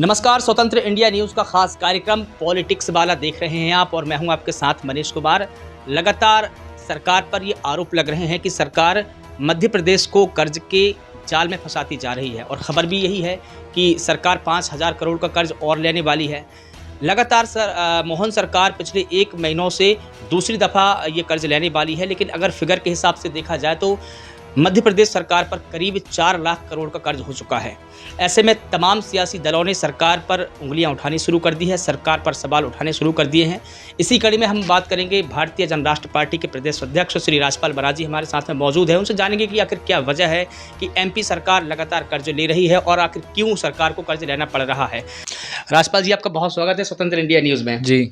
नमस्कार, स्वतंत्र India news का खास कार्यक्रम पॉलिटिक्स वाला देख रहे हैं आप और मैं हूं आपके साथ मनीष कुमार। लगातार सरकार पर ये आरोप लग रहे हैं कि सरकार मध्य प्रदेश को कर्ज के जाल में फंसाती जा रही है और ख़बर भी यही है कि सरकार 5,000 करोड़ का कर्ज और लेने वाली है। लगातार मोहन सरकार पिछले 1 महीनों से दूसरी दफ़ा ये कर्ज लेने वाली है, लेकिन अगर फिगर के हिसाब से देखा जाए तो मध्य प्रदेश सरकार पर करीब 4 लाख करोड़ का कर्ज हो चुका है। ऐसे में तमाम सियासी दलों ने सरकार पर उंगलियां उठानी शुरू कर दी है, सरकार पर सवाल उठाने शुरू कर दिए हैं। इसी कड़ी में हम बात करेंगे भारतीय जनराष्ट्र पार्टी के प्रदेश अध्यक्ष श्री राजपाल बराजी हमारे साथ में मौजूद है। उनसे जानेंगे कि आखिर क्या वजह है कि एमपी सरकार लगातार कर्ज ले रही है और आखिर क्यों सरकार को कर्ज लेना पड़ रहा है। राजपाल जी, आपका बहुत स्वागत है स्वतंत्र इंडिया न्यूज़ में। जी।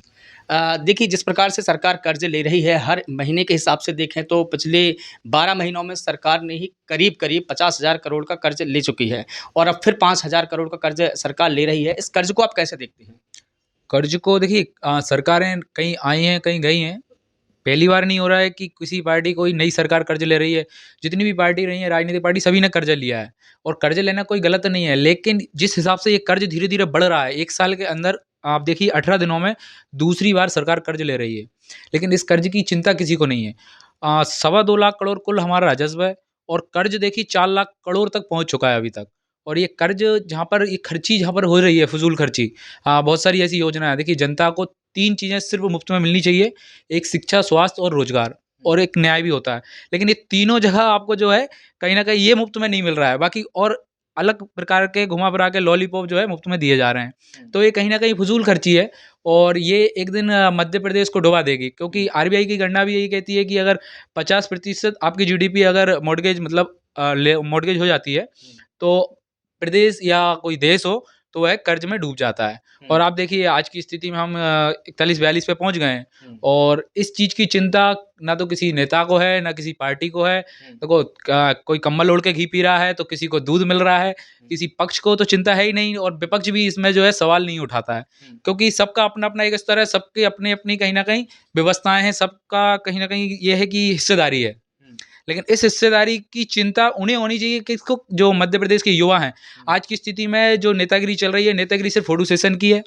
देखिए, जिस प्रकार से सरकार कर्ज ले रही है, हर महीने के हिसाब से देखें तो पिछले 12 महीनों में सरकार ने ही करीब 50,000 करोड़ का कर्ज ले चुकी है और अब फिर 5,000 करोड़ का कर्ज सरकार ले रही है। इस कर्ज को आप कैसे देखते हैं? कर्ज को देखिए, सरकारें कहीं आई हैं, कहीं गई हैं। पहली बार नहीं हो रहा है कि किसी पार्टी कोई नई सरकार कर्ज ले रही है। जितनी भी पार्टी रही है, राजनीतिक पार्टी, सभी ने कर्ज लिया है और कर्ज लेना कोई गलत नहीं है। लेकिन जिस हिसाब से ये कर्ज धीरे-धीरे बढ़ रहा है, 1 साल के अंदर आप देखिए 18 दिनों में दूसरी बार सरकार कर्ज ले रही है। लेकिन इस कर्ज की चिंता किसी को नहीं है। सवा 2 लाख करोड़ कुल हमारा राजस्व है और कर्ज देखिए 4 लाख करोड़ तक पहुँच चुका है अभी तक। और ये कर्ज जहाँ पर ये खर्ची जहाँ पर हो रही है, फ़िज़ूल खर्ची, बहुत सारी ऐसी योजना है। देखिए, जनता को 3 चीज़ें सिर्फ़ मुफ़्त में मिलनी चाहिए, एक शिक्षा, स्वास्थ्य और रोज़गार, और एक न्याय भी होता है। लेकिन ये तीनों जगह आपको जो है कहीं न कहीं ये मुफ़्त में नहीं मिल रहा है, बाकी और अलग प्रकार के घुमा-फिरा के लॉलीपॉप जो है मुफ़्त में दिए जा रहे हैं। तो ये कहीं न कहीं फ़िज़ूल खर्ची है और ये एक दिन मध्य प्रदेश को डुबा देगी, क्योंकि आरबीआई की गणना भी यही कहती है कि अगर 50% आपकी जीडीपी अगर मॉर्टगेज मतलब मॉर्टगेज हो जाती है, तो प्रदेश या कोई देश हो तो वह कर्ज में डूब जाता है। और आप देखिए आज की स्थिति में हम 41-42 पे पहुंच गए हैं और इस चीज़ की चिंता ना तो किसी नेता को है, ना किसी पार्टी को है। देखो, कोई कंबल ओढ़ के घी पी रहा है तो किसी को दूध मिल रहा है, किसी पक्ष को तो चिंता है ही नहीं और विपक्ष भी इसमें जो है सवाल नहीं उठाता है, क्योंकि सबका अपना-अपना एक स्तर है, सबकी अपनी-अपनी कहीं न कहीं व्यवस्थाएँ हैं, सबका कहीं न कहीं ये है कि हिस्सेदारी है। लेकिन इस हिस्सेदारी की चिंता उन्हें होनी चाहिए कि इसको, जो मध्य प्रदेश के युवा हैं, आज की स्थिति में जो नेतागिरी चल रही है, नेतागिरी सिर्फ फोटो सेशन की है,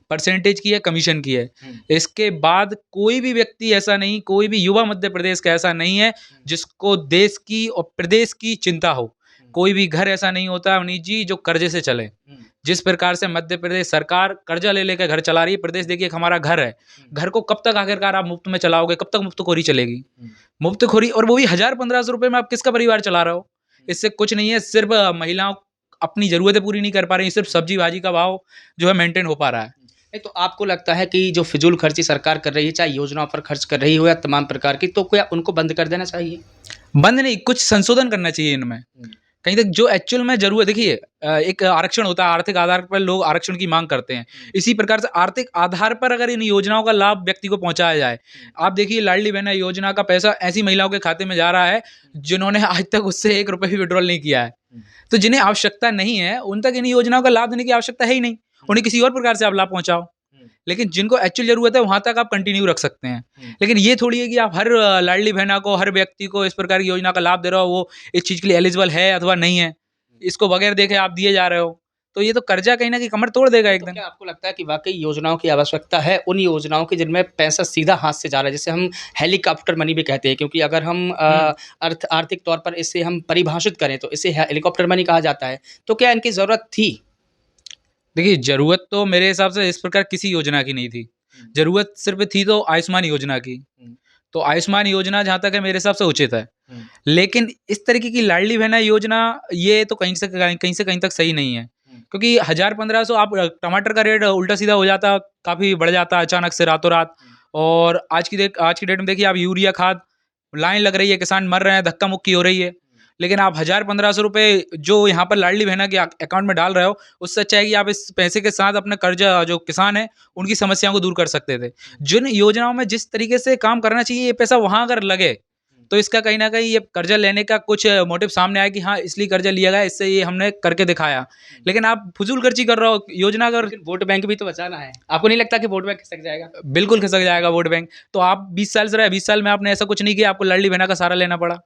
परसेंटेज की है, कमीशन की है। इसके बाद कोई भी व्यक्ति ऐसा नहीं, कोई भी युवा मध्य प्रदेश का ऐसा नहीं है जिसको देश की और प्रदेश की चिंता हो। कोई भी घर ऐसा नहीं होता अवनीश जी जो कर्जे से चले। जिस प्रकार से मध्य प्रदेश सरकार कर्जा ले लेकर घर चला रही है, प्रदेश देखिए एक हमारा घर है। घर को कब तक आखिरकार आप मुफ्त में चलाओगे? कब तक मुफ्तखोरी चलेगी? मुफ्तखोरी, और वो भी 1000-1500 रुपए में आप किसका परिवार चला रहे हो? इससे कुछ नहीं है, सिर्फ़ महिलाओं अपनी ज़रूरतें पूरी नहीं कर पा रही हैं, सिर्फ़ सब्ज़ी-भाजी का भाव जो है मेंटेन हो पा रहा है। नहीं, तो आपको लगता है कि जो फिजूल खर्ची सरकार कर रही है, चाहे योजनाओं पर खर्च कर रही हो या तमाम प्रकार की, तो क्या उनको बंद कर देना चाहिए? बंद नहीं, कुछ संशोधन करना चाहिए इनमें। कहीं तक जो एक्चुअल में ज़रूरत, देखिए, एक आरक्षण होता है, आर्थिक आधार पर लोग आरक्षण की माँग करते हैं। इसी प्रकार से आर्थिक आधार पर अगर इन योजनाओं का लाभ व्यक्ति को पहुँचाया जाए। आप देखिए, लाडली बहना योजना का पैसा ऐसी महिलाओं के खाते में जा रहा है जिन्होंने आज तक उससे 1 रुपए भी विथड्रॉल नहीं किया है। तो जिन्हें आवश्यकता नहीं है, उन तक इन योजनाओं का लाभ देने की आवश्यकता है ही नहीं। उन्हें किसी और प्रकार से आप लाभ पहुँचाओ। लेकिन जिनको एक्चुअल ज़रूरत है, वहाँ तक आप कंटिन्यू रख सकते हैं। लेकिन ये थोड़ी है कि आप हर लाडली बहना को, हर व्यक्ति को इस प्रकार की योजना का लाभ दे रहे हो, वो इस चीज़ के लिए एलिजिबल है अथवा नहीं है। इसको बगैर देखे आप दिए जा रहे हो। तो ये तो कर्जा कहीं न कहीं कमर तोड़ देगा एक तो दिन। क्या आपको लगता है कि वाक़ई योजनाओं की आवश्यकता है, उन योजनाओं की जिनमें पैसा सीधा हाथ से जा रहा है, जिसे हम हेलीकॉप्टर मनी भी कहते हैं, क्योंकि अगर हम आर्थिक तौर पर इसे हम परिभाषित करें तो इसे हेलीकॉप्टर मनी कहा जाता है। तो क्या इनकी ज़रूरत थी? देखिए, ज़रूरत तो मेरे हिसाब से इस प्रकार किसी योजना की नहीं थी। ज़रूरत सिर्फ़ थी तो आयुष्मान योजना की। तो आयुष्मान योजना जहाँ तक है मेरे हिसाब से उचित है। लेकिन इस तरीके की लाडली बहना योजना, ये तो कहीं से कहीं तक सही नहीं है। क्योंकि 1000-1500 आप, टमाटर का रेट उल्टा-सीधा हो जाता, काफ़ी बढ़ जाता अचानक से रातों-रात। और आज की डेट में देखिए आप, यूरिया खाद लाइन लग रही है, किसान मर रहे हैं, धक्का-मुक्की हो रही है। लेकिन आप 1000-1500 रुपए जो यहाँ पर लाडली बहना के अकाउंट में डाल रहे हो, उससे अच्छा है कि आप इस पैसे के साथ अपना कर्जा, जो किसान है, उनकी समस्याओं को दूर कर सकते थे। जिन योजनाओं में जिस तरीके से काम करना चाहिए, ये पैसा वहाँ अगर लगे, तो इसका कहीं न कहीं ये कर्जा लेने का कुछ मोटिव सामने आया कि हाँ, इसलिए कर्जा लिया गया, इससे ये हमने करके दिखाया। लेकिन आप फ़िज़ूल खर्ची कर रहे हो, योजना अगर, लेकिन वोट बैंक भी तो बचाना है। आपको नहीं लगता कि वोट बैंक खिसक जाएगा? बिल्कुल खिसक जाएगा वोट बैंक। तो आप 20 साल से रहे, 20 साल में आपने ऐसा कुछ नहीं किया, आपको लाडली बहना का सहारा लेना पड़ा।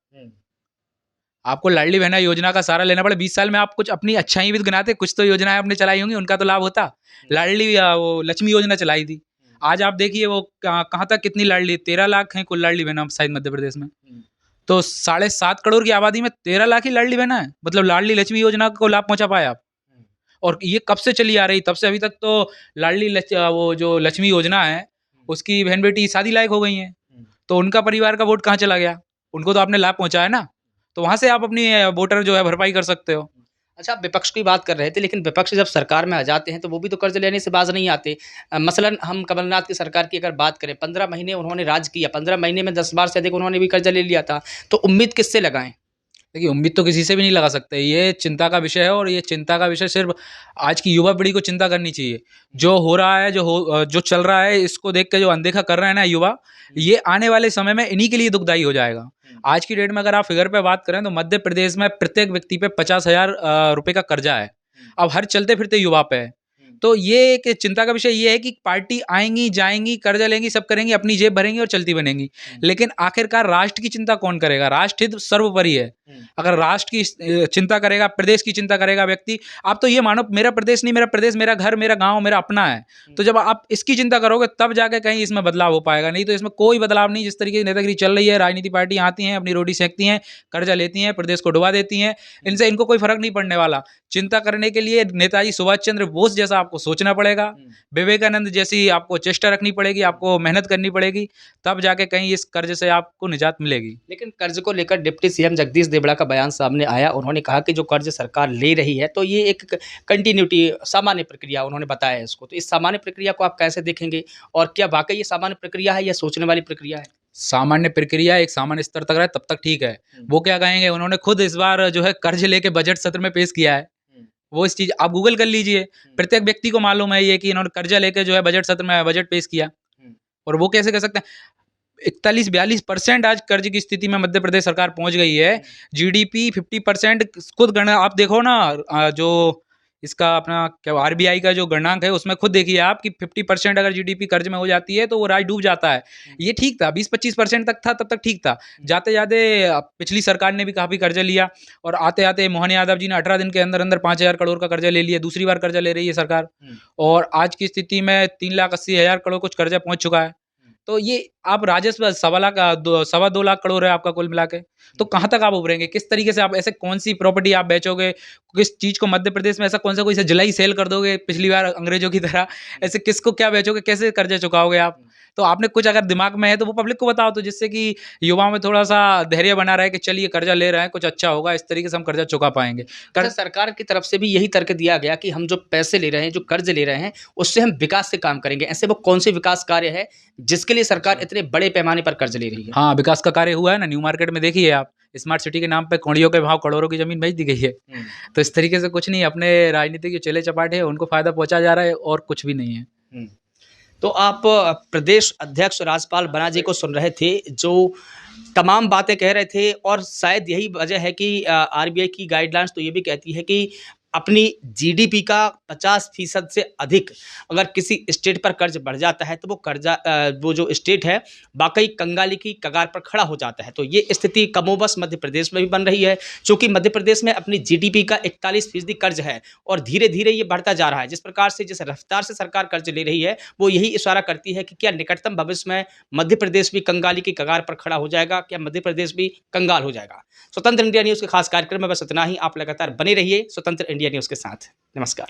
आपको लाडली बहना योजना का सारा लेना पड़े। 20 साल में आप कुछ अपनी अच्छाई भी तो गिनाते, कुछ तो योजनाएं आपने चलाई होंगी, उनका तो लाभ होता। लाडली वो लक्ष्मी योजना चलाई थी, आज आप देखिए वो कहाँ तक, कितनी लाडली, 13 लाख है कुल लाडली बहना शायद मध्य प्रदेश में। तो 7.5 करोड़ की आबादी में 13 लाख ही लाडली बहना है, मतलब लाडली लक्ष्मी योजना को लाभ पहुंचा पाए आप। और ये कब से चली आ रही, तब से अभी तक तो लाडली वो जो लक्ष्मी योजना है उसकी बहन बेटी शादी लायक हो गई हैं, तो उनका परिवार का वोट कहाँ चला गया, उनको तो आपने लाभ पहुंचाया ना, तो वहां से आप अपनी वोटर जो है भरपाई कर सकते हो। अच्छा, आप विपक्ष की बात कर रहे थे, लेकिन विपक्ष जब सरकार में आ जाते हैं तो वो भी तो कर्ज लेने से बाज नहीं आते। मसलन हम कमलनाथ की सरकार की अगर बात करें, 15 महीने उन्होंने राज किया, 15 महीने में 10 बार से अधिक उन्होंने भी कर्जा ले लिया था, तो उम्मीद किससे लगाएं? देखिए, उम्मीद तो किसी से भी नहीं लगा सकते, ये चिंता का विषय है, और ये चिंता का विषय सिर्फ आज की युवा पीढ़ी को चिंता करनी चाहिए। जो हो रहा है, जो चल रहा है, इसको देख के जो अनदेखा कर रहे हैं ना युवा, ये आने वाले समय में इन्हीं के लिए दुखदाई हो जाएगा। आज की डेट में अगर आप फिगर पे बात करें तो मध्य प्रदेश में प्रत्येक व्यक्ति पे 50,000 रुपए का कर्जा है, अब हर चलते फिरते युवा पे है। तो ये एक चिंता का विषय ये है कि पार्टी आएंगी जाएंगी, कर्जा लेंगी, सब करेंगी, अपनी जेब भरेंगी और चलती बनेंगी, लेकिन आखिरकार राष्ट्र की चिंता कौन करेगा? राष्ट्र हित सर्वोपरि है। अगर राष्ट्र की चिंता करेगा, प्रदेश की चिंता करेगा व्यक्ति, आप तो ये मानो मेरा प्रदेश नहीं, मेरा प्रदेश, मेरा घर, मेरा गांव, मेरा अपना है, तो जब आप इसकी चिंता करोगे तब जाके कहीं इसमें बदलाव हो पाएगा, नहीं तो इसमें कोई बदलाव नहीं। जिस तरीके की नेतागिरी चल रही है, राजनीति पार्टी आती हैं, अपनी रोटी सेकती हैं, कर्जा लेती हैं, प्रदेश को डुबा देती हैं, इनसे इनको कोई फर्क नहीं पड़ने वाला। चिंता करने के लिए नेताजी सुभाष चंद्र बोस जैसा आपको सोचना पड़ेगा, विवेकानंद जैसी आपको चेष्टा रखनी पड़ेगी, आपको मेहनत करनी पड़ेगी, तब जाके कहीं इस कर्ज से आपको निजात मिलेगी। लेकिन कर्ज को लेकर डिप्टी सीएम जगदीश देवड़ा का बयान सामने आया, उन्होंने कहा कि जो कर्ज सरकार ले रही है तो ये एक कंटिन्यूटी, सामान्य प्रक्रिया उन्होंने बताया इसको। तो इस सामान्य प्रक्रिया को आप कैसे देखेंगे, और क्या वाकई ये सामान्य प्रक्रिया है या सोचने वाली प्रक्रिया है? सामान्य प्रक्रिया एक सामान्य स्तर तक रहे तब तक ठीक है। वो क्या कहेंगे, उन्होंने खुद इस बार जो है कर्ज लेके बजट सत्र में पेश किया है। वो इस चीज आप गूगल कर लीजिए, प्रत्येक व्यक्ति को मालूम है ये कि इन्होंने कर्जा लेके जो है बजट सत्र में बजट पेश किया। और वो कैसे कर सकते हैं? 41-42% आज कर्ज की स्थिति में मध्य प्रदेश सरकार पहुंच गई है। जीडीपी 50% खुद गणना आप देखो ना, जो इसका अपना क्या आरबीआई का जो गणनांक है उसमें खुद देखिए आप कि 50% अगर जीडीपी कर्ज में हो जाती है तो वो राज्य डूब जाता है। ये ठीक था, 20-25% तक था, तब तक ठीक था। जाते जाते पिछली सरकार ने भी काफी कर्जा लिया, और आते आते मोहन यादव जी ने 18 दिन के अंदर अंदर 5,000 करोड़ का कर्जा ले लिया। दूसरी बार कर्जा ले रही है सरकार, और आज की स्थिति में 3,80,000 करोड़ कुछ कर्जा पहुंच चुका है। तो ये आप राजस्व 2.25 लाख करोड़ है आपका कुल मिला के, तो कहाँ तक आप उभरेंगे? किस तरीके से आप, ऐसे कौन सी प्रॉपर्टी आप बेचोगे, किस चीज को मध्य प्रदेश में ऐसा कौन सा कोई जलाई सेल कर दोगे पिछली बार अंग्रेजों की तरह? ऐसे किसको क्या बेचोगे, कैसे कर्जे चुकाओगे आप? तो आपने कुछ अगर दिमाग में है तो वो पब्लिक को बताओ, तो जिससे कि युवाओं में थोड़ा सा धैर्य बना रहे कि चलिए कर्जा ले रहे हैं, कुछ अच्छा होगा, इस तरीके से हम कर्जा चुका पाएंगे। अच्छा, सरकार की तरफ से भी यही तर्क दिया गया कि हम जो पैसे ले रहे हैं, जो कर्ज ले रहे हैं, उससे हम विकास से काम करेंगे। ऐसे वो कौन से विकास कार्य है जिसके लिए सरकार इतने बड़े पैमाने पर कर्ज ले रही है? हाँ, विकास का कार्य हुआ है ना, न्यू मार्केट में देखिए आप, स्मार्ट सिटी के नाम पे कौड़ियों के भाव करोड़ों की जमीन बेच दी गई है। तो इस तरीके से कुछ नहीं, अपने राजनीति के चेले चपाटे हैं उनको फायदा पहुंचा जा रहा है, और कुछ भी नहीं है। तो आप प्रदेश अध्यक्ष राजपाल बना जी को सुन रहे थे, जो तमाम बातें कह रहे थे, और शायद यही वजह है कि आरबीआई की गाइडलाइंस तो ये भी कहती है कि अपनी जीडीपी का 50% से अधिक अगर किसी स्टेट पर कर्ज बढ़ जाता है तो वो कर्जा वो जो स्टेट है वाकई कंगाली की कगार पर खड़ा हो जाता है। तो ये स्थिति कमोबस मध्य प्रदेश में भी बन रही है, क्योंकि मध्य प्रदेश में अपनी जीडीपी का 41% कर्ज है, और धीरे धीरे ये बढ़ता जा रहा है। जिस प्रकार से, जिस रफ्तार से सरकार कर्ज ले रही है, वो यही इशारा करती है कि क्या निकटतम भविष्य में मध्य प्रदेश भी कंगाली की कगार पर खड़ा हो जाएगा, क्या मध्य प्रदेश भी कंगाल हो जाएगा। स्वतंत्र इंडिया न्यूज़ के खास कार्यक्रम में बस इतना ही। आप लगातार बने रहिए स्वतंत्र इंडिया न्यूज़ के साथ। नमस्कार।